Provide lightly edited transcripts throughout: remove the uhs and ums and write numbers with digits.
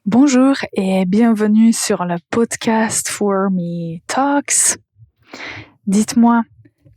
Bonjour et bienvenue sur le podcast For Me Talks. Dites-moi,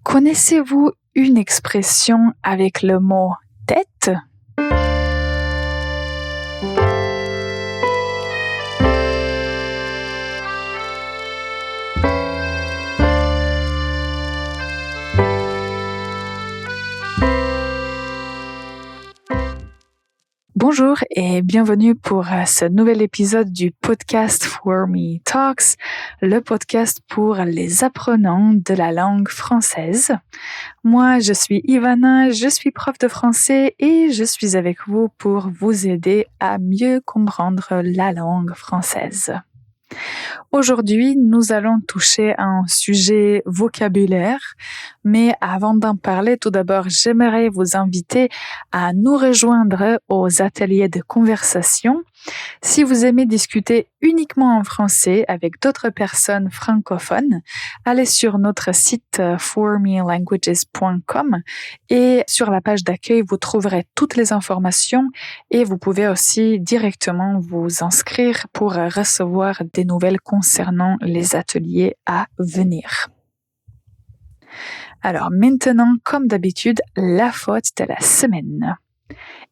connaissez-vous une expression avec le mot tête? Bonjour et bienvenue pour ce nouvel épisode du podcast For Me Talks, le podcast pour les apprenants de la langue française. Moi, je suis Ivana, je suis prof de français et je suis avec vous pour vous aider à mieux comprendre la langue française. Aujourd'hui, nous allons toucher à un sujet vocabulaire, mais avant d'en parler, tout d'abord, j'aimerais vous inviter à nous rejoindre aux ateliers de conversation. Si vous aimez discuter uniquement en français avec d'autres personnes francophones, allez sur notre site formelanguages.com et sur la page d'accueil, vous trouverez toutes les informations et vous pouvez aussi directement vous inscrire pour recevoir des nouvelles concernant les ateliers à venir. Alors maintenant, comme d'habitude, la faute de la semaine.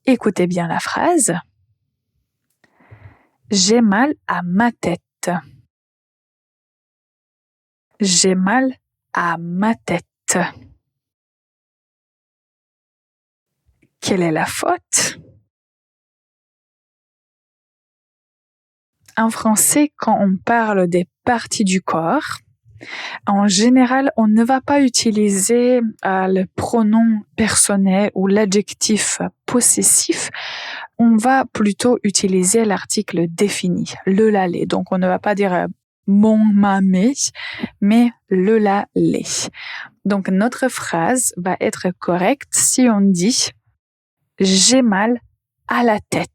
Écoutez bien la phrase. J'ai mal à ma tête. J'ai mal à ma tête. Quelle est la faute? En français, quand on parle des parties du corps, en général, on ne va pas utiliser le pronom personnel ou l'adjectif possessif. On va plutôt utiliser l'article défini, le lalé. Donc, on ne va pas dire mon, ma, mes, mais le lalé. Donc, notre phrase va être correcte si on dit j'ai mal à la tête.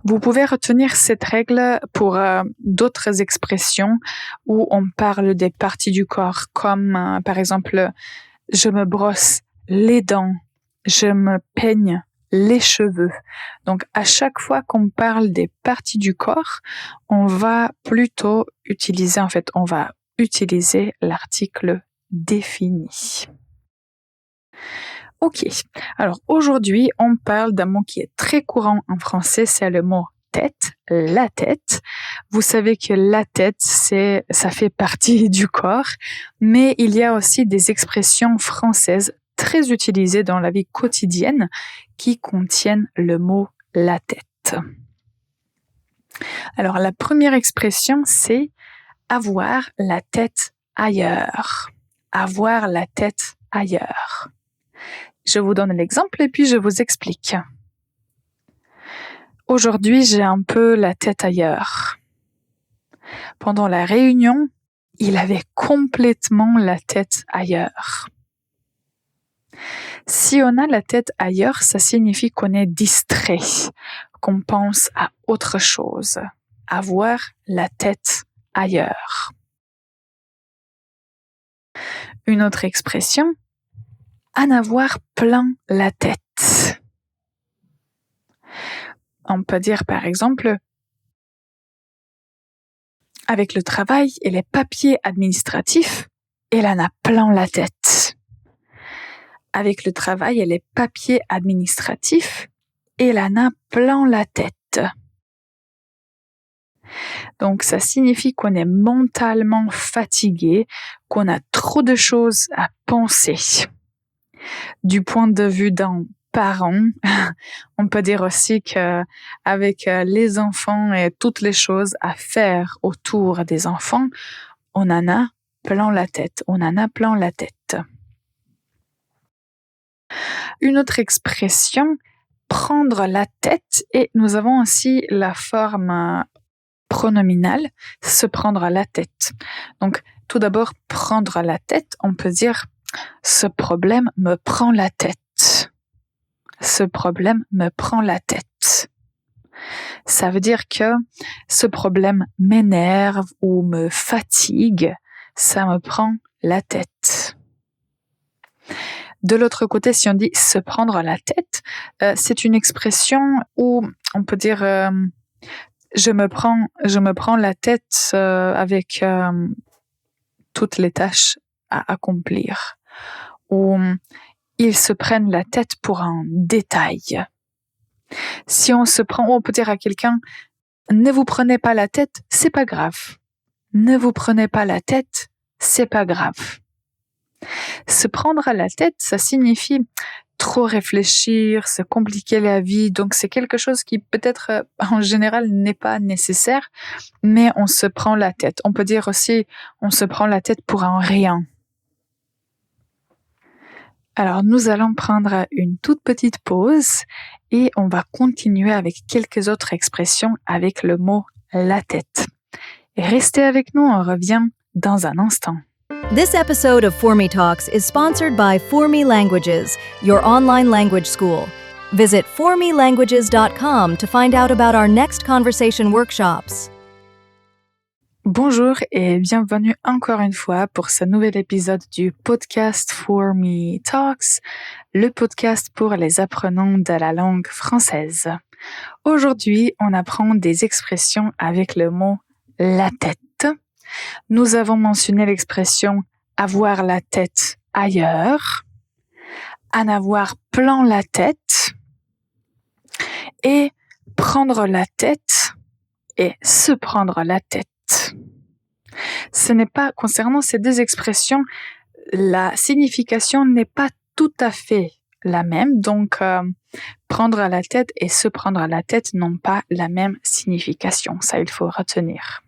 Vous pouvez retenir cette règle pour d'autres expressions où on parle des parties du corps, comme par exemple, je me brosse les dents, je me peigne les cheveux. Donc, à chaque fois qu'on parle des parties du corps, on va plutôt utiliser, l'article défini. Ok, alors aujourd'hui, on parle d'un mot qui est très courant en français, c'est le mot tête, la tête. Vous savez que la tête, ça fait partie du corps, mais il y a aussi des expressions françaises très utilisées dans la vie quotidienne qui contiennent le mot la tête. Alors la première expression, c'est avoir la tête ailleurs. Avoir la tête ailleurs. Je vous donne l'exemple et puis je vous explique. Aujourd'hui, j'ai un peu la tête ailleurs. Pendant la réunion, il avait complètement la tête ailleurs. Si on a la tête ailleurs, ça signifie qu'on est distrait, qu'on pense à autre chose. Avoir la tête ailleurs. Une autre expression, en avoir plein la tête. On peut dire par exemple, avec le travail et les papiers administratifs, elle en a plein la tête. Avec le travail et les papiers administratifs, elle en a plein la tête. Donc, ça signifie qu'on est mentalement fatigué, qu'on a trop de choses à penser. Du point de vue d'un parent, on peut dire aussi qu'avec les enfants et toutes les choses à faire autour des enfants, on en a plein la tête. Une autre expression, prendre la tête, et nous avons aussi la forme pronominale, se prendre la tête. Donc, tout d'abord, prendre la tête, on peut dire ce problème me prend la tête. Ce problème me prend la tête. Ça veut dire que ce problème m'énerve ou me fatigue, ça me prend la tête. De l'autre côté, si on dit se prendre la tête, c'est une expression où on peut dire je me prends la tête avec toutes les tâches à accomplir. Ou ils se prennent la tête pour un détail. Si on peut dire à quelqu'un ne vous prenez pas la tête, c'est pas grave. Ne vous prenez pas la tête, c'est pas grave. Se prendre à la tête, ça signifie trop réfléchir, se compliquer la vie. Donc c'est quelque chose qui peut-être en général n'est pas nécessaire, mais on se prend la tête. On peut dire aussi on se prend la tête pour un rien. Alors nous allons prendre une toute petite pause et on va continuer avec quelques autres expressions avec le mot la tête. Restez avec nous, on revient dans un instant. This episode of For Me Talks is sponsored by For Me Languages, your online language school. Visit formelanguages.com to find out about our next conversation workshops. Bonjour et bienvenue encore une fois pour ce nouvel épisode du podcast For Me Talks, le podcast pour les apprenants de la langue française. Aujourd'hui, on apprend des expressions avec le mot la tête. Nous avons mentionné l'expression avoir la tête ailleurs, en avoir plein la tête et prendre la tête et se prendre la tête. Ce n'est pas, concernant ces deux expressions, la signification n'est pas tout à fait la même, donc prendre la tête et se prendre la tête n'ont pas la même signification, ça il faut retenir.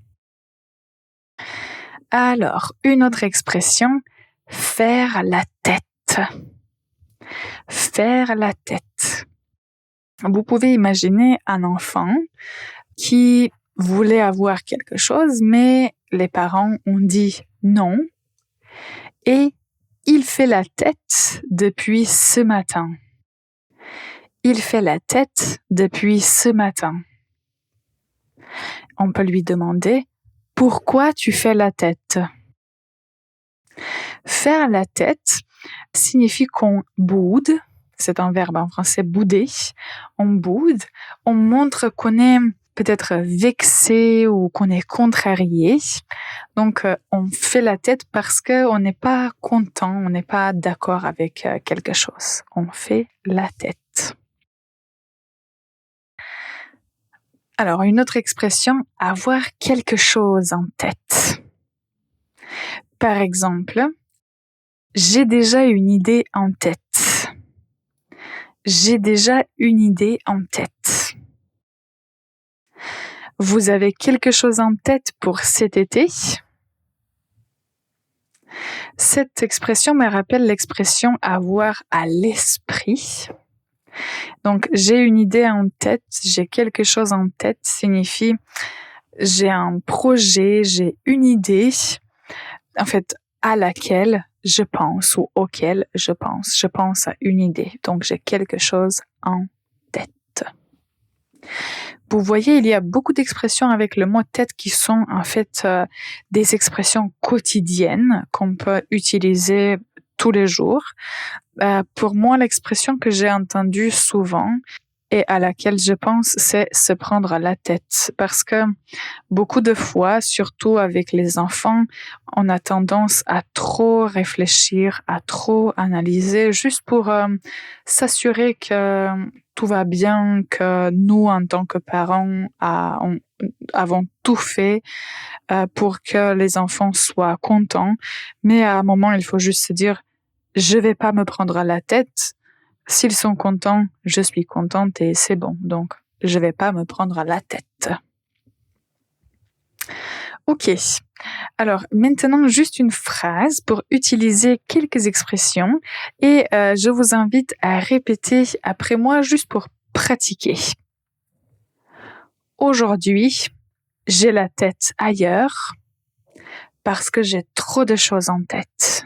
Alors, une autre expression, faire la tête. Faire la tête. Vous pouvez imaginer un enfant qui voulait avoir quelque chose, mais les parents ont dit non et il fait la tête depuis ce matin. Il fait la tête depuis ce matin. On peut lui demander pourquoi tu fais la tête? Faire la tête signifie qu'on boude, c'est un verbe en français bouder, on boude, on montre qu'on est peut-être vexé ou qu'on est contrarié. Donc on fait la tête parce qu'on n'est pas content, on n'est pas d'accord avec quelque chose. On fait la tête. Alors, une autre expression, avoir quelque chose en tête. Par exemple, j'ai déjà une idée en tête. J'ai déjà une idée en tête. Vous avez quelque chose en tête pour cet été? Cette expression me rappelle l'expression avoir à l'esprit. Donc, j'ai une idée en tête, j'ai quelque chose en tête signifie j'ai un projet, j'ai une idée, en fait, à laquelle je pense ou auquel je pense. Je pense à une idée, donc j'ai quelque chose en tête. Vous voyez, il y a beaucoup d'expressions avec le mot tête qui sont en fait des expressions quotidiennes qu'on peut utiliser tous les jours. Pour moi, l'expression que j'ai entendue souvent et à laquelle je pense, c'est se prendre la tête. Parce que beaucoup de fois, surtout avec les enfants, on a tendance à trop réfléchir, à trop analyser, juste pour s'assurer que tout va bien, que nous, en tant que parents, avons tout fait pour que les enfants soient contents. Mais à un moment, il faut juste se dire je vais pas me prendre la tête. S'ils sont contents, je suis contente et c'est bon. Donc, je vais pas me prendre la tête. Ok. Alors, maintenant, juste une phrase pour utiliser quelques expressions et je vous invite à répéter après moi juste pour pratiquer. Aujourd'hui, j'ai la tête ailleurs parce que j'ai trop de choses en tête.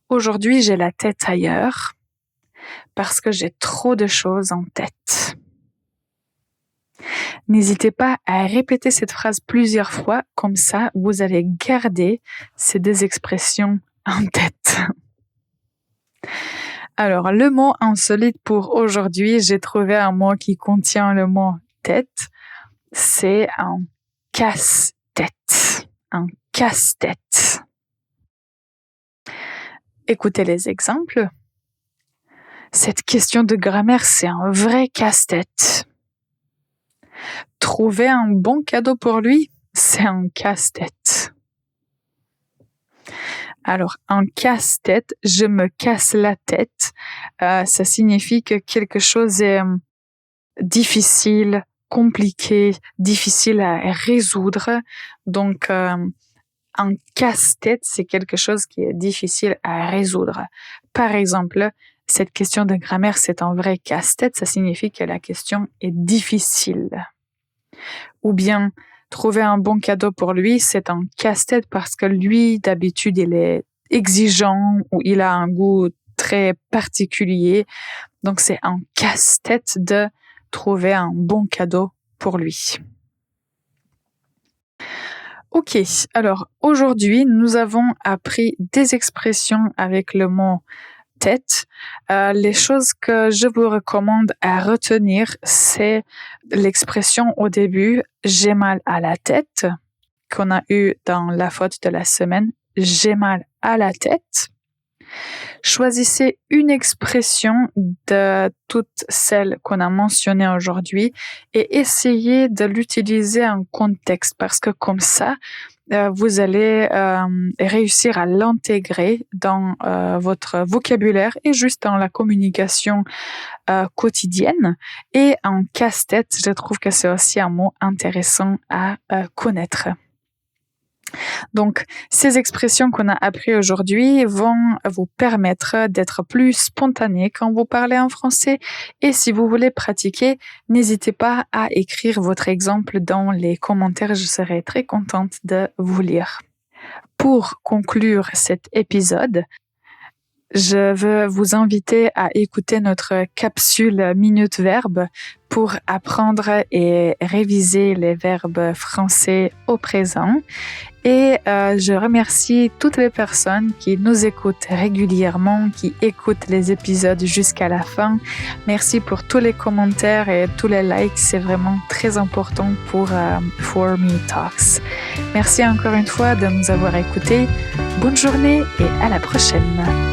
Aujourd'hui, j'ai la tête ailleurs parce que j'ai trop de choses en tête. N'hésitez pas à répéter cette phrase plusieurs fois, comme ça, vous allez garder ces deux expressions en tête. Alors, le mot insolite pour aujourd'hui, j'ai trouvé un mot qui contient le mot tête. C'est un casse-tête. Un casse-tête. Écoutez les exemples. Cette question de grammaire, c'est un vrai casse-tête. Trouver un bon cadeau pour lui, c'est un casse-tête. Alors, un casse-tête, je me casse la tête, ça signifie que quelque chose est difficile, compliqué, difficile à résoudre. Donc, un casse-tête, c'est quelque chose qui est difficile à résoudre. Par exemple, cette question de grammaire, c'est un vrai casse-tête, ça signifie que la question est difficile. Ou bien, trouver un bon cadeau pour lui, c'est un casse-tête parce que lui, d'habitude, il est exigeant ou il a un goût très particulier. Donc, c'est un casse-tête de trouver un bon cadeau pour lui. Ok, alors aujourd'hui, nous avons appris des expressions avec le mot tête. Les choses que je vous recommande à retenir, c'est l'expression au début « j'ai mal à la tête » qu'on a eu dans la faute de la semaine. J'ai mal à la tête. Choisissez une expression de toutes celles qu'on a mentionnées aujourd'hui et essayez de l'utiliser en contexte parce que comme ça, vous allez réussir à l'intégrer dans votre vocabulaire et juste dans la communication quotidienne. Et en casse-tête, je trouve que c'est aussi un mot intéressant à connaître. Donc, ces expressions qu'on a apprises aujourd'hui vont vous permettre d'être plus spontané quand vous parlez en français. Et si vous voulez pratiquer, n'hésitez pas à écrire votre exemple dans les commentaires. Je serai très contente de vous lire. Pour conclure cet épisode, je veux vous inviter à écouter notre capsule Minute Verbe pour apprendre et réviser les verbes français au présent. Et je remercie toutes les personnes qui nous écoutent régulièrement, qui écoutent les épisodes jusqu'à la fin. Merci pour tous les commentaires et tous les likes. C'est vraiment très important pour For Me Talks. Merci encore une fois de nous avoir écoutés. Bonne journée et à la prochaine.